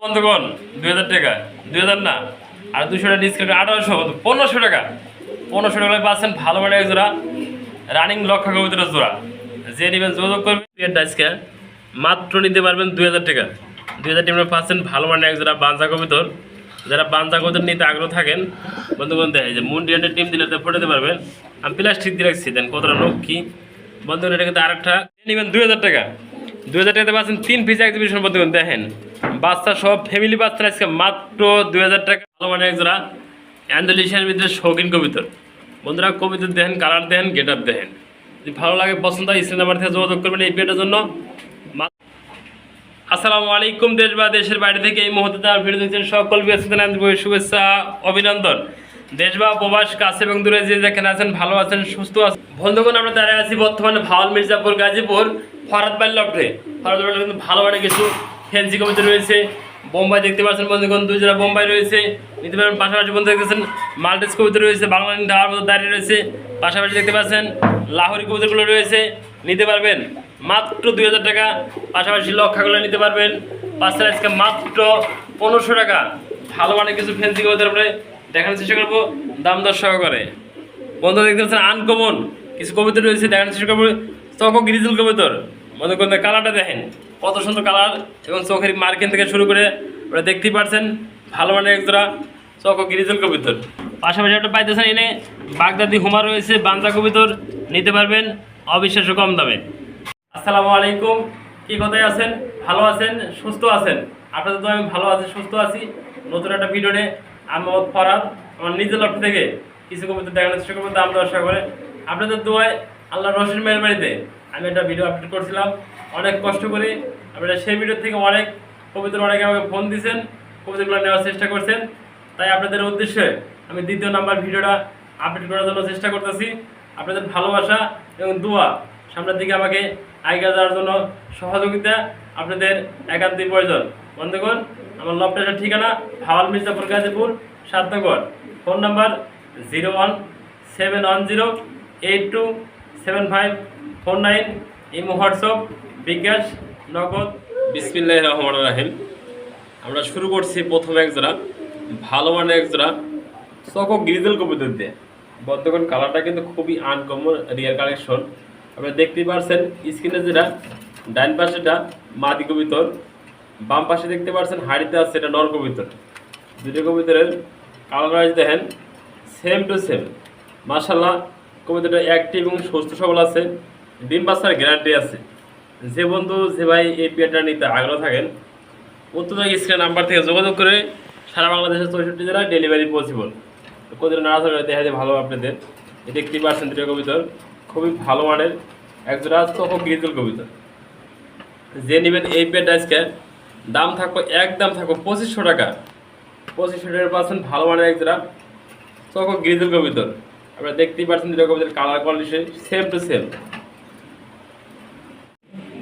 বন্ধুগণ 2000 টাকা 2000 না আর 200 টাকা ডিসকাউন্ট 1800 1500 টাকা 1500 টাকায় পাচ্ছেন ভালো মানে এক জোড়া রানিং লক্ষা কবুতরের জোড়া যে নেবেন যোগাযোগ করবেন আজকে মাত্র নিতে পারবেন 2000 টাকা 2000 টাকা পাচ্ছেন ভালো মানে এক জোড়া বাঞ্জা কবুতর। যারা বাঞ্জা কবুতর নিতে আগ্রহ থাকেন বন্ধুগণ দেখে যে মুন্ডিয়ানের টিম দিলে ফোটাতে পারবেন। আমি প্লাস্টিক দিয়ে রাখছি দেন কতটা লক্ষ্মী বন্ধুগণ। এটা কিন্তু আরেকটা নেবেন 2000 টাকা 2000 টাকাতে পাচ্ছেন 3 পিস এক্সিবিশন বন্ধুগণ দেখেন বাচ্চা সব ফ্যামিলি বাচ্চা আজকে মাত্র 2000 টাকা ভালো মানে এক জোড়া অ্যান্ডালিশিয়ার ভিতরে শৌখিন কবিতর। বন্ধুরা কবিতর দেখেন কালার দেখেন গেট আপ দেখেন যদি ভালো লাগে পছন্দ হয় স্ক্রিন নাম্বার থেকে যোগাযোগ করবেন এই ভিডিওটার জন্য। আসসালামু আলাইকুম দেশ বা দেশের বাইরে থেকে এই মুহূর্তে তার ভিডিও দেখছেন সকল ব্যক্তিদের শুভেচ্ছা অভিনন্দন। দেশ বা প্রবাস কাছে এবং দূরে যে যেখানে আছেন ভালো আছেন সুস্থ আছেন বন্ধুগণ। আমরা দাঁড়িয়ে আছি বর্তমানে ভাওয়াল মির্জাপুর গাজীপুর ফরাদ বাড়ি লফটে। ফরাদ বাড়ি কিন্তু ভালো মানে কিছু ফ্যান্সি কবিতা রয়েছে। বোম্বাই দেখতে পাচ্ছেন বন্ধুগণ 2 জোড়া বোম্বাই রয়েছে নিতে পারেন। পাশাপাশি বন্ধু দেখতেছেন মাল্টিস কবিতা রয়েছে বাংলা ধারার মতো দাঁড়িয়ে রয়েছে। পাশাপাশি দেখতে পাচ্ছেন লাহোরি কবিতাগুলো রয়েছে নিতে পারবেন মাত্র 2000 টাকা। পাশাপাশি লক্ষাগুলো নিতে পারবেন পাঁচটা আজকে মাত্র 1500 টাকা। ভালো মানে কিছু ফ্যান্সি কবিতার উপরে দেখানোর চেষ্টা করবো দাম দর সহকারে। বন্ধু দেখতে পাচ্ছেন আনকমন কিছু কবিতা রয়েছে দেখানোর চেষ্টা করবো। চকো গ্রিজেল কবিতর বন্ধুগণ কালারটা দেখেন কত সুন্দর কালার এবং চোখের মার্কিন থেকে শুরু করে ওরা দেখতেই পাচ্ছেন ভালো মানে এক জোড়া চকো গ্রিজেল কবিতর। পাশাপাশি একটা পাইতেছেন এনে বাগদাদি হুমা রয়েছে বাঞ্জা কবিতর নিতে পারবেন অবিশ্বাস্য কম দামে। আসসালামু আলাইকুম, কি কোথায় আছেন ভালো আছেন সুস্থ আছেন? আপনাদের তো আমি ভালো আছি সুস্থ আছি। নতুন একটা ভিডিওতে আমি মোহাম্মদ ফরাদ আমার নিজের লক্ষ্য থেকে কিছু কবিতা দেখানোর চেষ্টা করবো দাম দর্শা করে। আপনাদের দোয়ায় আল্লাহ রশির মেহরবানিতে আমি একটা ভিডিও আপলোড করছিলাম অনেক কষ্ট করে। আপনারা সেই ভিডিও থেকে অনেক কবিতা অনেকে আমাকে ফোন দিয়েছেন কবিতাগুলো নেওয়ার চেষ্টা করছেন। তাই আপনাদের উদ্দেশ্যে আমি দ্বিতীয় নাম্বার ভিডিওটা আপলোড করার জন্য চেষ্টা করতেছি। আপনাদের ভালোবাসা এবং দোয়া সামনের দিকে আমাকে এগিয়ে যাওয়ার জন্য সহযোগিতা আপনাদের একান্তই প্রয়োজন। বন্ধুগণ আমার লফটের ঠিকানা ভাওয়াল মির্জাপুর গাজীপুর 7 নগর। ফোন নাম্বার 01710827549 ইমো হোয়াটসঅ্যাপ বিকাশ নগদ। বিসমিল্লাহির রহমানির রহিম। আমরা শুরু করছি প্রথম এক জোড়া ভালো মানে এক জোড়া চকো গ্রিজেল কবুতর দিয়ে। বর্তমান কালারটা কিন্তু খুবই আনকমন রিয়ার কালেকশন। আপনারা দেখতেই পাচ্ছেন স্ক্রিনে যেটা ডান পাশেটা মাদি কবিতর বাম পাশে দেখতে পাচ্ছেন হাড়িতে আছে এটা নর কবিতর। দুটো কবিতরের কালার ওয়াইজ দেখেন সেম টু সেম। মাশাআল্লাহ কবিতরটা অ্যাক্টিভ এবং সুস্থ সবল আছে ডিম বাচ্চার গ্যারান্টি আছে। যে বন্ধু যে ভাই এই পেয়ারটা নিতে আগ্রহ থাকেন উত্তর স্ক্রিন নাম্বার থেকে যোগাযোগ করে সারা বাংলাদেশের 64 জেলায় ডেলিভারি পসিবল। কবিতর নাড়াচাড়া দেখা যায় ভালো আপনাদের দেখতেই পাচ্ছেন দুটো কবিতর খুবই ভালো মানের একজোড়া চকো গ্রিজেল কবিতর। যে নেবেন এই পেয়ারটা আজকে দাম থাকবো একদম থাকবো 2500 টাকা। 2500 টাকা পাচ্ছেন ভালো মানের একজোড়া চকো গ্রিজেল কবিতর। আপনারা দেখতেই পাচ্ছেন দুটো কবিতর colour quality same to same.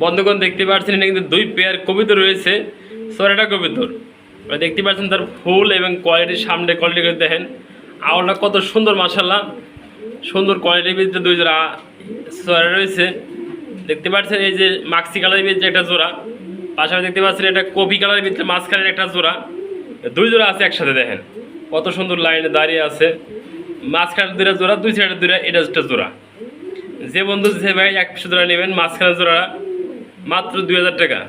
বন্ধুগণ দেখতে পাচ্ছেন এটা কিন্তু 2 পেয়ার কবিতর রয়েছে সরেটা কবিতর। আপনারা দেখতে পাচ্ছেন তার ফুল এবং কোয়ালিটির সামনে কোয়ালিটি করে দেখেন আওয়াজটা কত সুন্দর মাশাআল্লাহ সুন্দর কোয়ালিটির ভিতরে 2 জোড়া সরে রয়েছে। দেখতে পাচ্ছেন এই যে মাক্সি কালারের ভিতরে একটা জোড়া পাশাপাশি দেখতে পাচ্ছেন এটা কফি কালারের ভিতরে মাঝখানের একটা জোড়া 2 জোড়া আছে একসাথে দেখেন কত সুন্দর লাইনে দাঁড়িয়ে আছে। মাঝখানের 2টা জোড়া 2 সাইডের 2টা এটা একটা জোড়া। যে বন্ধু যে ভাই 100 জোড়া নেবেন মাঝখানের জোড়া মাত্র 2000 টাকা।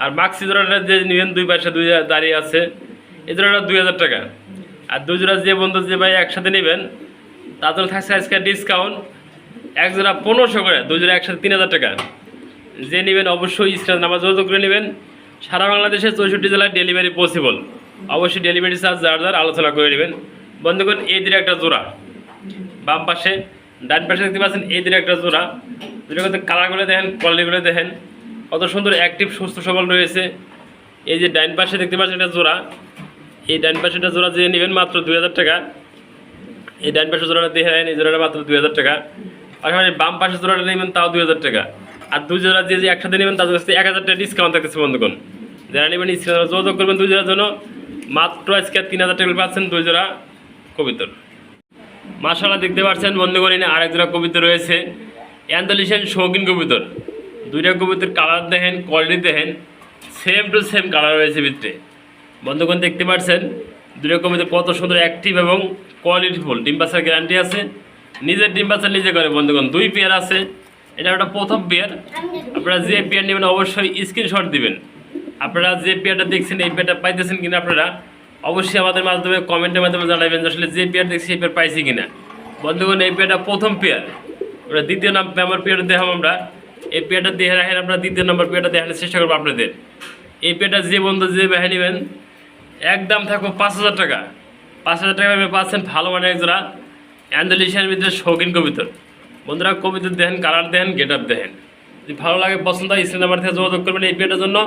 আর মাক্সি জোড়াটা যে নেবেন 2 পাশে 2 দাঁড়িয়ে আছে এই জোড়াটা 2000 টাকা। আর 2 জোড়া যে বন্ধু যে ভাই একসাথে নেবেন তার জন্য থাকছে আজকে ডিসকাউন্ট এক জোড়া 1500 করে 2 জোড়া একসাথে 3000 টাকা। যে নেবেন অবশ্যই স্ক্রিন নাম্বার যোগাযোগ করে নেবেন। সারা বাংলাদেশের 64 জেলায় ডেলিভারি পসিবল। অবশ্যই ডেলিভারি চার্জ যার আলোচনা করে নেবেন। বন্ধুগণ এই দিকে একটা জোড়া বাম পাশে ডান পাশে দেখতে পাচ্ছেন এই দিকে একটা জোড়া। দুটো কিন্তু কালারগুলো দেখেন কোয়ালিটিগুলো দেখেন কত সুন্দর অ্যাক্টিভ সুস্থ সবল রয়েছে। এই যে ডান পাশে দেখতে পাচ্ছেন একটা জোড়া এই ডান পাশে একটা জোড়া যে নেবেন মাত্র 2000 টাকা। এই ডান পাশে জোড়াটা দেখে নেন এই জোড়াটা মাত্র 2000 টাকা। পাশাপাশি বাম পাশে জোড়াটা নেবেন তাও 2000 টাকা। আর 2 জোড়া যে একসাথে নেবেন তাদের কাছে 1000 টাকা ডিসকাউন্ট থাকতেছে বন্ধুগণ। যারা নেবেন স্ক্রিনে যোগাযোগ করবেন 2 জোড়ার জন্য মাত্র আজকে 3000 টাকা পাচ্ছেন 2 জোড়া কবিতর। মাশাআল্লাহ দেখতে পাচ্ছেন বন্ধুগণ এনে আরেক জোড়া কবিতর রয়েছে অ্যান্ডালিশিয়ান শৌখিন কবিতর। 2টা কবিতর কালার দেখেন কোয়ালিটি দেখেন সেম টু সেম কালার রয়েছে ভিতরে বন্ধুগণ দেখতে পাচ্ছেন দুটো কবিতা কত সুন্দর অ্যাক্টিভ এবং কোয়ালিটিফুল। ডিম বাচ্চার গ্যারান্টি আছে, নিজের ডিম বাচ্চা নিজে করে। বন্ধুগণ 2 পেয়ার আছে, এটা একটা প্রথম পেয়ার। আপনারা যে পেয়ার নেবেন অবশ্যই স্ক্রিনশট দিবেন। আপনারা যে পেয়ারটা দেখছেন এই পেয়ারটা পাইতেছেন কিনা আপনারা অবশ্যই আমাদের মাধ্যমে কমেন্টের মাধ্যমে জানাবেন যে আসলে যে পেয়ার দেখছি সেই পেয়ার পাইছি কিনা। বন্ধুগণ এই পেয়ারটা প্রথম পেয়ার, ওটা দ্বিতীয় নাম্বার পেয়ারটা দেখাম আমরা। এই পেয়ারটা দেখে রাখেন, আপনারা দ্বিতীয় নম্বর পেয়ারটা দেখানোর চেষ্টা করবো আপনাদের। এই পেয়ারটা যে বন্ধু যে বেহে নেবেন একদম থাকবো 5000 টাকা। 5000 টাকা পাচ্ছেন ভালো মানে একজোড়া অ্যান্ডালিশিয়ার ভিতরে শৌখিন কবিতর। বন্ধুরা কবিতর দেখেন, কালার দেখেন, গেট আপ দেখেন, যদি ভালো লাগে পছন্দ হয় স্ক্রিন নাম্বার থেকে যোগাযোগ করবেন। এই পেয়ারটার জন্য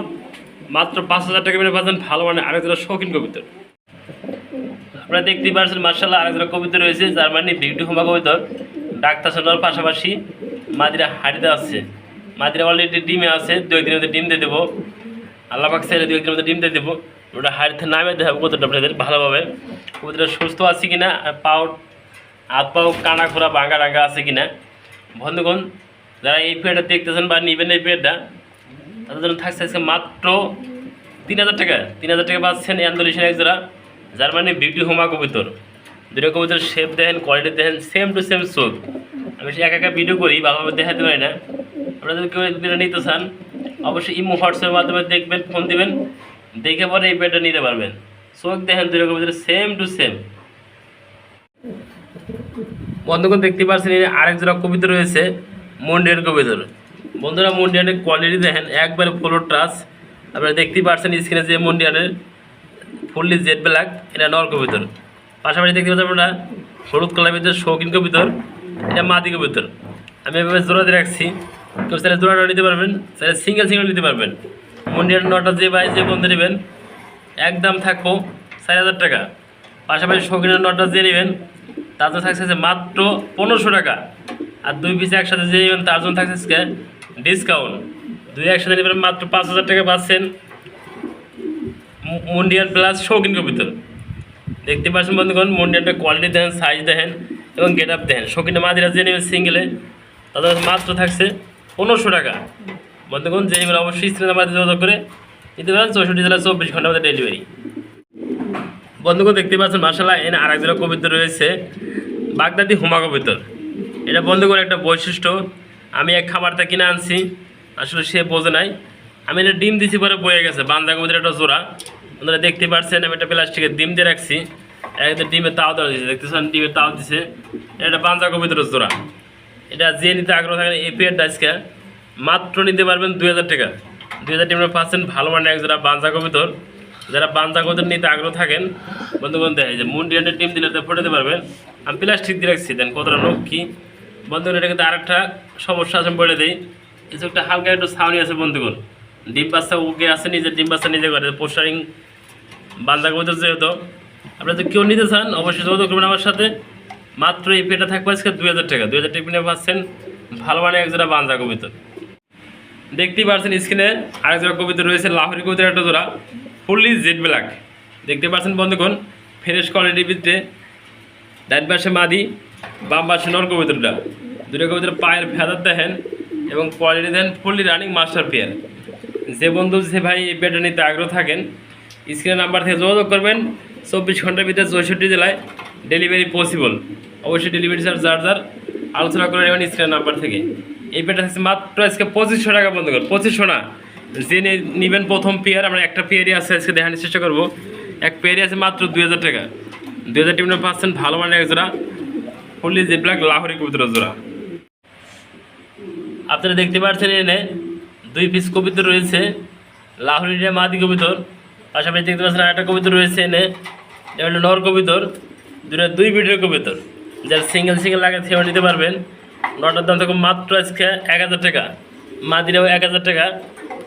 মাত্র 5000 টাকা মেরে পাচ্ছেন ভালো মানে আরেকজোড়া শৌখিন কবিতর। আপনারা দেখতেই পাচ্ছেন মার্শাল্লাহ আরেকজোড়া কবিতর রয়েছে জার্মানি বিউটি হোমা কবিতর। ডাক্তার সোনার পাশাপাশি মাদিরা হাড়িতে আসছে, মাদিরা অলরেডি ডিমে আছে, 2 দিনের মধ্যে ডিম দিয়ে দেবো। আল্লাহ পাক চাইলে 2 দিনের মধ্যে ডিম দিয়ে দেবো। ওটা হাড়িতে নামে দেখাবো কতটা আপনাদের ভালোভাবে কবিতরা সুস্থ আছে কিনা, পাও হাত পাও কানা খোরা ভাঙা রাঙা আছে কিনা। বন্ধুগণ যারা এই পেয়ারটা দেখতেছেন বা নেবেন এই পেয়ারটা তাদের জন্য থাকছে আজকে মাত্র 3000 টাকা। 3000 টাকা পাচ্ছেন অ্যান্ডালিশিয়ান একজোড়া জার্মানি বিউটি হোমা কবিতর। দুটো কবিতর শেপ দেখেন, কোয়ালিটি দেখেন, সেম টু সেম চোখ। আমি সে একা ভিডিও করি, ভালোভাবে দেখাতে পারি না। আপনারা যদি কেউ ভিডিও নিতে চান অবশ্যই ইমো হোয়াটসঅ্যাপের মাধ্যমে দেখবেন, ফোন দিবেন, দেখে পরে এই পেয়ারটা নিতে পারবেন। চোখ দেখেন দুটো কবিতর সেম টু সেম। বন্ধুগণ দেখতে পাচ্ছেন আরেক জোড়া কবিতর রয়েছে মন্ডিয়ান কবিতর। বন্ধুরা মন্ডিয়ানের কোয়ালিটি দেখেন একবারে ফ্লোর টাচ। আপনারা দেখতেই পাচ্ছেন স্ক্রিনে যে মন্ডিয়ানের ফুললি জেড ব্ল্যাক, এটা নর কবিতর। পাশাপাশি দেখতে পাচ্ছেন আপনারা হলুদ কালার ভিতরে শৌখিন কবিতর, এটা মাদি কবিতর। আমি এভাবে জোড়া দিয়ে রাখছি, কেউ চাইলে জোড়াটা নিতে পারবেন, চাইলে সিঙ্গেল সিঙ্গেল নিতে পারবেন। মন্ডিয়ান নটা যে ভাই যে বন্ধু নেবেন একদম থাকবো 4000 টাকা। পাশাপাশি শৌখিনের নটা যে নেবেন তার জন্য থাকছে মাত্র 1500 টাকা। আর 2 পিস একসাথে যে নেবেন তার জন্য থাকছে ডিসকাউন্ট। 2 একসাথে নেবেন মাত্র 5000 টাকা পাচ্ছেন মন্ডিয়ান প্লাস শৌখিন কবিতর। দেখতে পাচ্ছেন বন্ধুগণ মন্ডিয়ানটা কোয়ালিটি দেখেন, সাইজ দেখেন এবং গেট আপ দেখেন। শৌখিনের মাদিরা যে নেবেন সিঙ্গেলে তাদের মাত্র থাকছে 1500 টাকা। বন্ধুগণ যে নেবেন অবশ্যই স্ক্রিনে নাম্বার যোগাযোগ করে নিতে পারেন। 64 জেলা 24 ঘন্টার মধ্যে ডেলিভারি। বন্ধুগণ দেখতে পাচ্ছেন মার্শাল্লাহ এনে আরেক জোড়া কবিতর রয়েছে বাগদাদি হোমা কবিতর। এটা বন্ধুগণ একটা বৈশিষ্ট্য, আমি এক খামারটা কিনে আনছি, আসলে সে বোঝে নাই, আমি এটা ডিম দিছি পরে বয়ে গেছে। বান্দা কবিতর একটা জোড়া আপনারা দেখতে পাচ্ছেন, আমি একটা প্লাস্টিকের ডিম দিয়ে রাখছি, একটা ডিমের তাও দেওয়া দিয়েছে, দেখতেছেন ডিমের তাও দিছে। এটা বান্দা কবিতরের জোড়া। এটা যে নিতে আগ্রহ থাকেন এই পেয়ারটা আজকে মাত্র নিতে পারবেন 2000 টাকা। 2000 টাকা পাচ্ছেন ভালো মানে এক জোড়া বান্দা কবিতর। যারা বান্দা কবিতর নিতে আগ্রহ থাকেন বন্ধুগণ দেখে যে মন্ডিয়ানের ডিম দিলে ফোটাতে পারবেন। আমি প্লাস্টিক দিয়ে রাখছি, দেন কতটা লোক কি। বন্ধুগণ এটা কিন্তু আরেকটা সমস্যা আছে বলে দিই, এই একটা হালকা একটু ছাউনি আছে বন্ধুগণ। ডিম বাচ্চা উগে আছে, নিজের ডিম বাচ্চা নিজে করে পোস্টারিং বান্দা কবিতর যেহেতু। আপনারা যদি কেউ নিতে চান অবশ্যই যোগাযোগ করবেন আমার সাথে। মাত্র এই পেটা থাকবে আজকে 2000 টাকা। 2000 টাকা নিয়ে পাচ্ছেন ভালো মানে এক জোড়া বান্দা কবিতর। দেখতেই পাচ্ছেন স্ক্রিনে আরেক জোড়া কবিতর রয়েছে লাহোরি কবিতর একটা জোড়া ফুললি জেড ব্ল্যাক। দেখতে পাচ্ছেন বন্ধুগণ ফ্রেশ কোয়ালিটির ভিতরে, ডাইন পাশে মাদি, বাম পাশে নর কবিতরটা। দুটো কবিতর পায়ের ফেদার দেখেন এবং কোয়ালিটি দেন ফুললি রানিং মাস্টার পেয়ার। যে বন্ধু যে ভাই এই পেয়ারটা নিতে আগ্রহ থাকেন স্ক্রিনের নাম্বার থেকে যোগাযোগ করবেন। 24 ঘন্টার ভিতরে 64 জেলায় ডেলিভারি পসিবল। অবশ্যই ডেলিভারি চার্জার আলোচনা করে নেবেন স্ক্রিনের নাম্বার থেকে। এই পেয়ারটা থাকছে মাত্র আজকে 2500 টাকা। বন্ধুগণ 2500 না, যে নেবেন প্রথম পেয়ার, আমরা একটা পেয়ারই আছে আজকে দেখানোর চেষ্টা করবো। এক পেয়ারই আছে মাত্র 2000 টাকা। 2000 টাকা পাচ্ছেন ভালো মানে এক জোড়া ফুললি জেড ব্ল্যাক লাহোরি কবিতরের জোড়া। আপনারা দেখতে পাচ্ছেন এনে 2 পিস কবিতর রয়েছে লাহোরিটা মাদি কবিতর। পাশাপাশি দেখতে পাচ্ছেন আরেকটা কবিতর রয়েছে এনে, এটা হলো নর কবিতর। 2 বিটের কবিতর, যারা সিঙ্গেল সিঙ্গেল লাগে সেও নিতে পারবেন। নটার দাম থাকবে মাত্র আজকে 1000 টাকা, মাদিরাও 1000 টাকা।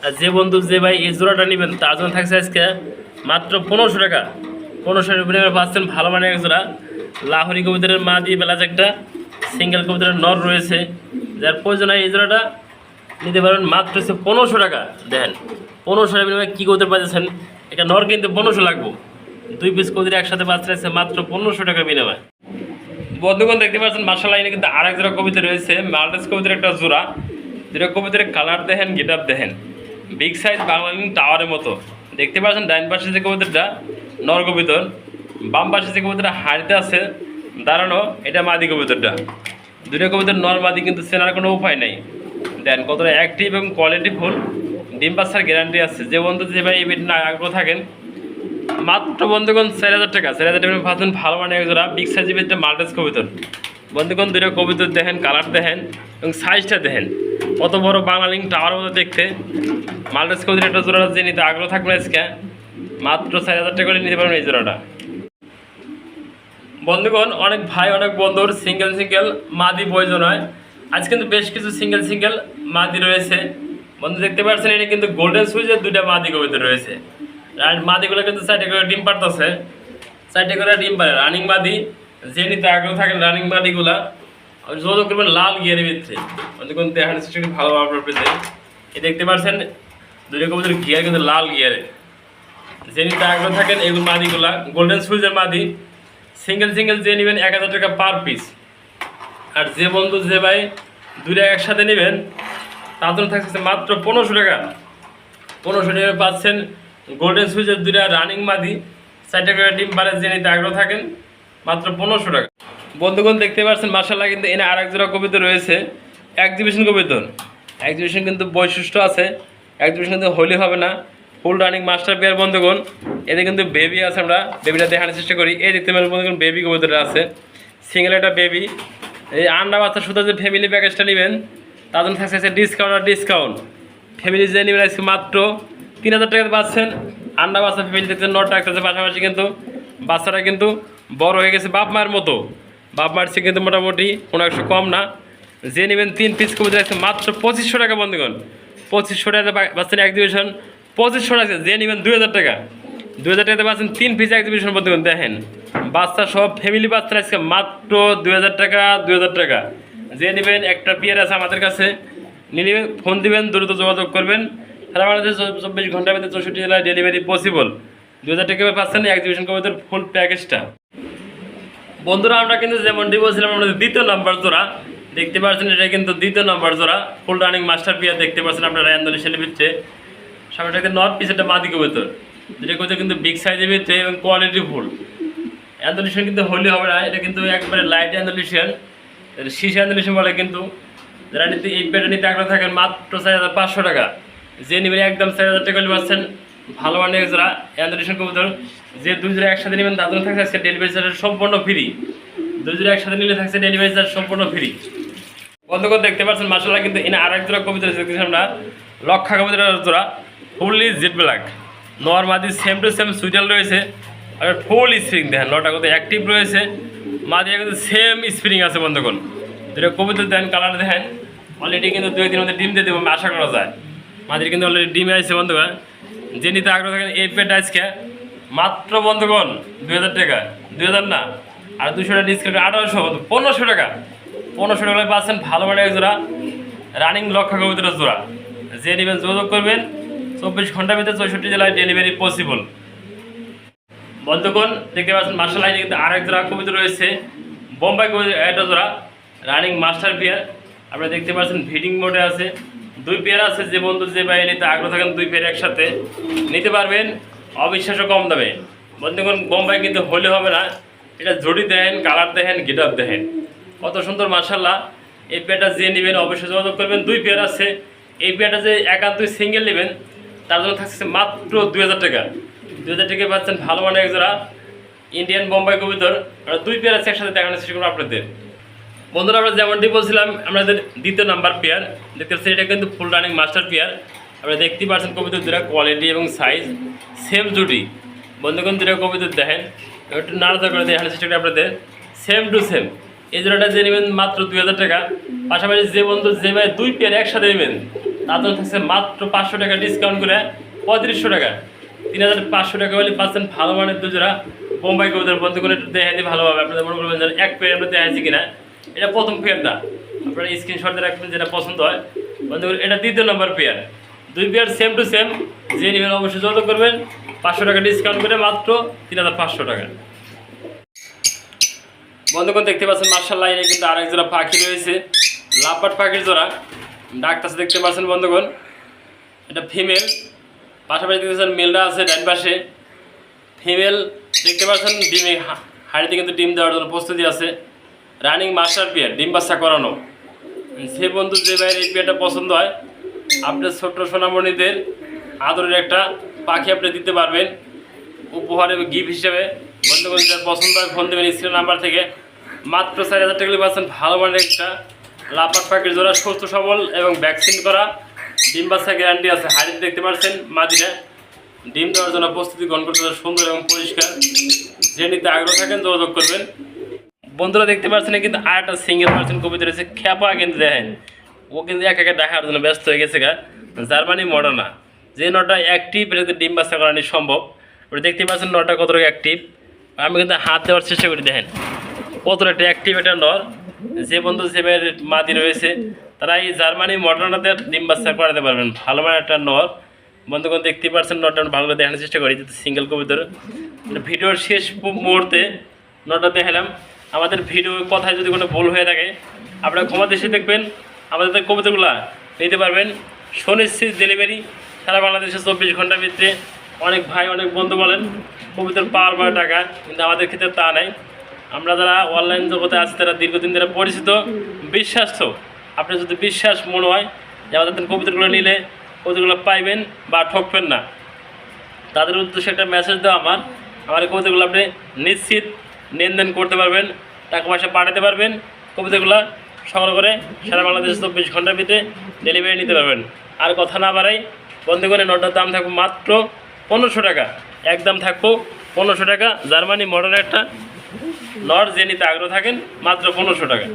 আর যে বন্ধু যে ভাই এই জোড়াটা নেবেন তার জন্য থাকছে আজকে মাত্র 1500 টাকা। 1500 টাকা পাচ্ছেন ভালো মানে এক জোড়া লাহোরি কবিতরের মাদি বেলাজ একটা সিঙ্গেল কবিতরের নর রয়েছে। যার প্রয়োজন হয় এই জোড়াটা নিতে পারবেন মাত্র 1500 টাকা। দেখেন 1500 টাকা বিনিময়ে কী কবিতর পাচ্ছেন, এটা নর কিন্তু 1500 লাগবে। 2 পিস কবিতর একসাথে পাচ্ছে মাত্র 1500 টাকা বিনিময়ে। বন্ধুগণ দেখতে পাচ্ছেন মার্শাল্লাহ এনে কিন্তু আরেক জোড়া কবিতা রয়েছে মাল্টাস কবিতার একটা জোড়া। যেটা কবিতার কালার দেখেন, গেট আপ দেখেন, বিগ সাইজ বাংলা টাওয়ারের মতো। দেখতে পাচ্ছেন ডাইন পাশে যে কবুতরটা নর কবুতর, বাম পাশে যে কবুতরটা হাড়িতে আছে দাঁড়ানো এটা মাদি কবুতরটা। দুটো কবুতর নর মাদি কিন্তু চেনার কোনো উপায় নেই। দেন কতটা অ্যাক্টিভ এবং কোয়ালিটি ফুল, ডিম বাচ্চার গ্যারান্টি আছে। যে বন্ধু যে ভাই এই বেড না আগ্রহ থাকেন, মাত্র বন্ধুগণ 4,000 টাকা। 4,000 টাকা পাচ্ছেন ভালো মানে একজোড়া বিগ সাইজের বেডটা মাল্টেজ কবুতর। বন্ধুগণ দুটো কবুতর দেখেন, কালার দেখেন এবং সাইজটা দেখেন, কত বড় বাংলালিং টাওয়ার মতো দেখতে। মাল্টেজ কবুতর একটা জোড়া যে নিতে আগ্রহ থাকবে আজকে মাত্র 4,000 টাকা করে নিতে পারবেন এই জোড়াটা। বন্ধুগণ অনেক ভাই অনেক বন্ধুর সিঙ্গেল মাদি প্রয়োজন হয়। আজ কিন্তু বেশ কিছু সিঙ্গেল মাদি রয়েছে। বন্ধু দেখতে পাচ্ছেন এটা কিন্তু গোল্ডেন সুইচের দুইটা মাদি কবুতর রয়েছে। আর মাদিগুলো কিন্তু 4টে করে ডিম পারতেছে, 4টে করে ডিম পারে রানিং মাদি। যে নিতে আগ্রহ থাকেন রানিং মাদিগুলা যোগাযোগ করবেন লাল গিয়ারের ভিতরে। বন্ধুগণ দেখার চেষ্টা করি ভালোভাবে আপনাদের। এই দেখতে পাচ্ছেন দুইটা কবুতর গিয়ার কিন্তু লাল গিয়ারে। যে নিতে আগ্রহ থাকেন এগুলো মাদিগুলা গোল্ডেন সুইচের মাদি। সিঙ্গেল যে নেবেন 1,000 টাকা পার পিস। আর যে বন্ধু যে ভাই দুইটা একসাথে নেবেন তার জন্য থাকছে মাত্র 1500 টাকা। 1500 টাকা পাচ্ছেন গোল্ডেন সুইচের দুইটা রানিং মাদি, 4টে করে ডিম পারে। যে নিতে আগ্রহ থাকেন মাত্র 1500 টাকা। বন্ধুগণ দেখতে পাচ্ছেন মাশাআল্লাহ কিন্তু এনে আরেক জোড়া কবুতর রয়েছে, এক্সিবিশন কবুতর। এক্সিবিশন কিন্তু বৈশিষ্ট্য আছে, এক্সিবিশন কিন্তু হলি হবে না, ফুল রানিং মাস্টার পেয়ার। বন্ধুগণ এতে কিন্তু বেবি আছে, আমরা বেবিটা দেখানোর চেষ্টা করি। এই দেখতে পারেন বন্ধুগণ বেবি কবুতরটা আছে, সিঙ্গেল একটা বেবি। এই আন্ডা বাচ্চা শুধু যে ফ্যামিলি প্যাকেজটা নেবেন তার জন্য থাকছে ডিসকাউন্ট। ফ্যামিলি যে নেবেন আজকে মাত্র 3,000 টাকাতে পাচ্ছেন আন্ডা বাচ্চা। ফ্যামিলি দেখতে নটা একটা পাশাপাশি কিন্তু বাচ্চাটা কিন্তু বড় হয়ে গেছে বাপ মায়ের মতো। বাপ মার চেয়ে কিন্তু মোটামুটি কোনো একশো কম না। যে নেবেন 3 পিস কবুতর আছে মাত্র 2500 টাকা। বন্ধুগণ 2500 টাকা পাচ্ছেন এক্সিবিশন, 2500 টাকা। যে নেবেন 2,000 টাকা। 2,000 টাকাতে পাচ্ছেন 3 পিস এক্সিবিশন। বন্ধুগণ দেখেন বাচ্চা সব ফ্যামিলি বাচ্চা আজকে মাত্র 2,000 টাকা। 2,000 টাকা যে নেবেন একটা পেয়ার আছে আমাদের কাছে, নিলে ফোন দিবেন, দ্রুত যোগাযোগ করবেন। সারা বাংলাদেশে 24 ঘন্টার মধ্যে 64 জেলায় ডেলিভারি পসিবল। 2,000 টাকা পাচ্ছেন এক্সিবিশন কবুতর ফুল প্যাকেজটা। বন্ধুরা আমরা কিন্তু যেমনটি বলছিলাম আমাদের দ্বিতীয় নাম্বার জোড়া দেখতে পাচ্ছেন, এটা কিন্তু দ্বিতীয় নাম্বার জোড়া ফুল রানিং মাস্টার পেয়ার দেখতে পাচ্ছেন আপনারা অ্যান্ডোলিশনের ভিতরে। সামনেটাকে নর্থ পিস একটা মাদি কবুতর, যেটা কবুতর কিন্তু বিগ সাইজের ভিতরে এবং কোয়ালিটি ফুল। অ্যান্ডোলিশন কিন্তু হলি হবে না, এটা কিন্তু একবারে লাইট অ্যান্ডোলিশন, শীষা অ্যান্ডোলিশন বলে। কিন্তু যারা নিতে এই পেটা নিতে আগ্রহ থাকেন মাত্র 4,500 টাকা। যে নেবেন একদম 4,000 টাকা করে পাচ্ছেন ভালো মানের জোড়া অ্যান্ডোলিশন কবুতর। যে 2 জোড়া একসাথে নেবেন তার জন্য থাকছে আজকে ডেলিভারি চার্জ সম্পূর্ণ ফ্রি। 2 জোড়া একসাথে নিলে থাকছে ডেলিভারি চার্জ সম্পূর্ণ ফ্রি। বন্ধুগণ দেখতে পাচ্ছেন মাশাআল্লাহ কিন্তু এনে আরেক জোড়া কবুতর দেখতেছি আমরা, লক্ষা কবুতরের জোড়া ফুললি জেড ব্ল্যাক। নর মাদি সেম টু সেম সুইটাল রয়েছে আর ফুল স্প্রিং দেখেন, নটা কত অ্যাক্টিভ রয়েছে। মাদি কিন্তু সেম স্প্রিং আছে। বন্ধুগণ দুটো কবুতর দেন, কালার দেখেন অলরেডি কিন্তু 2-3 মধ্যে ডিম দিয়ে দেবো আশা করা যায়। মাদির কিন্তু অলরেডি ডিমে আসছে। বন্ধুগণ যে নিতে আগ্রহ থাকেন এই পেট আজকে মাত্র বন্ধুগণ 2,000 টাকা। 2,000 না আর 200 টাকা ডিসকাউন্ট 1,800, 1,500 টাকা। 1,500 টাকা পাচ্ছেন ভালো মানে এক জোড়া রানিং লক্ষা কবুতরের জোড়া। যে নেবেন যোগাযোগ করবেন, 24 ঘন্টার ভিতরে 64 জেলায় ডেলিভারি পসিবল। বন্ধুগণ দেখতে পাচ্ছেন মাশাআল্লাহ কিন্তু আরেক জোড়া কবুতর রয়েছে, বোম্বাই কবুতর একটা জোড়া রানিং মাস্টার পেয়ার। আপনারা দেখতে পাচ্ছেন ফিডিং মোডে আছে, 2 পেয়ার আছে। যে বন্ধু যে বাইরে নিতে আগ্রহ থাকেন 2 পেয়ার একসাথে নিতে পারবেন অবিশ্বাস্য কম দামে। বন্ধুগণ বোম্বাই কিন্তু হলে হবে না, এটা জড়ি দেখেন, কালার দেখেন, গিটার দেখেন কত সুন্দর মাশাআল্লাহ। এই পেয়ারটা যে নেবেন অবশ্যই যোগাযোগ করবেন। 2 পেয়ার আছে। এই পেয়ারটা যে একান্তই সিঙ্গেল নেবেন তার জন্য থাকছে মাত্র 2,000 টাকা। 2,000 টাকা পাচ্ছেন ভালো মানে এক জোড়া ইন্ডিয়ান বোম্বাই কবুতর। আর 2 পেয়ার আছে একসাথে দেখানোর চেষ্টা করবো আপনাদের। বন্ধুরা আমরা যেমনটি বলছিলাম আমাদের দ্বিতীয় নাম্বার পেয়ার দেখতে পাচ্ছেন, এটা কিন্তু ফুল রানিং মাস্টার পেয়ার। আপনারা দেখতেই পাচ্ছেন কবুতর দুটা কোয়ালিটি এবং সাইজ সেম জুটি। বন্ধুগণ দুটা কবুতর দেখেন, একটু নাড়াচাড়া করে দেখানোর চেষ্টা করি আপনাদের, সেম টু সেম। এই জোড়াটা যে নেবেন মাত্র 2,000 টাকা। পাশাপাশি যে বন্ধু যে ভাই 2 পেয়ার একসাথে নেবেন তার জন্য থাকছে মাত্র 500 টাকা ডিসকাউন্ট করে 3500 টাকা। 3,500 টাকা হলে পাচ্ছেন ভালো মানের 2 জোড়া বোম্বাই কবুতর। বন্ধুগণ একটু দেখে দিই ভালোভাবে, আপনাদের মনে করবেন যেন এক পেয়ার আমরা দেখাচ্ছি কিনা। এটা প্রথম পেয়ারটা, আপনারা স্ক্রিনশট দিয়ে রাখবেন যেটা পছন্দ হয়। বন্ধুগণ এটা দ্বিতীয় নম্বর pair, 2 pair same to same. যে নেবেন অবশ্যই যোগাযোগ করবেন, 500 টাকা ডিসকাউন্ট করে মাত্র 3,500 টাকা। বন্ধুগণ দেখতে পাচ্ছেন মাশাআল্লাহ এটা কিন্তু আরেক জোড়া পাখি রয়েছে, লাভবার্ড পাখির জোড়া ডাকটাছে দেখতে পাচ্ছেন। বন্ধুগণ এটা ফিমেল, পাশাপাশি দেখতেছেন মেলরা আছে ডান পাশে, ফিমেল দেখতে পাচ্ছেন ডিমে হাড়িতে কিন্তু ডিম দেওয়ার জন্য প্রস্তুতি আছে। রানিং মাস্টার পেয়ার, ডিম বাচ্চা করানো। সে বন্ধু যে ভাইয়ের এই পেয়ারটা পছন্দ হয়, আপনার ছোট্ট সোনামণিদের আদরের একটা পাখি আপনি দিতে পারবেন উপহারে গিফট হিসেবে। বন্ধুগণ যার পছন্দ হয় ফোন দেবেন স্ক্রিন নাম্বার থেকে। মাত্র 4000 টাকা পাচ্ছেন ভালো মানের একটা লাপাক পাখির জোড়া, সুস্থ সবল এবং ভ্যাকসিন করা, ডিম বাচ্চা গ্যারান্টি আছে। হাড়িতে দেখতে পাচ্ছেন মাদিরা ডিম দেওয়ার জন্য প্রস্তুতি গ্রহণ করতে সুন্দর এবং পরিষ্কার। যে নিতে আগ্রহ থাকেন যোগাযোগ করবেন। বন্ধুরা দেখতে পাচ্ছেন কিন্তু আর একটা সিঙ্গেল পার্সেন্ট কবিতা রয়েছে, খ্যাপা কিন্তু দেখেন ও কিন্তু একা দেখার জন্য ব্যস্ত হয়ে গেছে গা। জার্মানি মডার্না, যে নটা অ্যাক্টিভ এটা ডিম বাচ্চা করানো সম্ভব। ওটা দেখতে পাচ্ছেন নটা কতটা অ্যাক্টিভ, আমি কিন্তু হাত দেওয়ার চেষ্টা করি, দেখেন কতটা একটা অ্যাক্টিভ এটা নর। যে বন্ধু সেবের মাদি রয়েছে তারা এই জার্মানি মডার্নাতে ডিম বাচ্চা করাতে পারবেন, ভালো মানে একটা নর। বন্ধুগণ দেখতে পাচ্ছেন নটা ভালো করে দেখানোর চেষ্টা করি, সিঙ্গেল কবিতার ভিডিওর শেষ মুহূর্তে নটা দেখালাম। আমাদের ভিডিও কথায় যদি কোনো ভুল হয়ে থাকে আপনারা ক্ষমা দৃষ্টি দেখবেন। আমাদের কবিতাগুলো নিতে পারবেন সুনিশ্চিত ডেলিভারি সারা বাংলাদেশে 24 ঘন্টার ভিতরে। অনেক ভাই অনেক বন্ধু বলেন কবিতার পাওয়ার বা টাকা, কিন্তু আমাদের ক্ষেত্রে তা নাই। আমরা যারা অনলাইন জগতে আছি তারা দীর্ঘদিন ধরে পরিচিত, বিশ্বাস্ত। আপনার যদি বিশ্বাস মনে হয় যে আমাদের কবিতাগুলো নিলে কবিতাগুলো পাইবেন বা ঠকবেন না, তাদের উদ্দেশ্যে একটা মেসেজ দেওয়া আমার এই কবিতাগুলো আপনি নিশ্চিত লেনদেন করতে পারবেন, টাকা পয়সা পাঠাতে পারবেন। কবিতাগুলো সংগ্রহ করে সারা বাংলাদেশে 24 ঘন্টার ভিতরে ডেলিভারি নিতে পারবেন। আর কথা না বাড়াই, বন্ধুগণে নটার দাম থাকবে মাত্র 1500 টাকা, একদম থাকবো 1500 টাকা। জার্মানি মডার্ন একটা নর, যে নিতে আগ্রহ থাকেন মাত্র 1500 টাকা।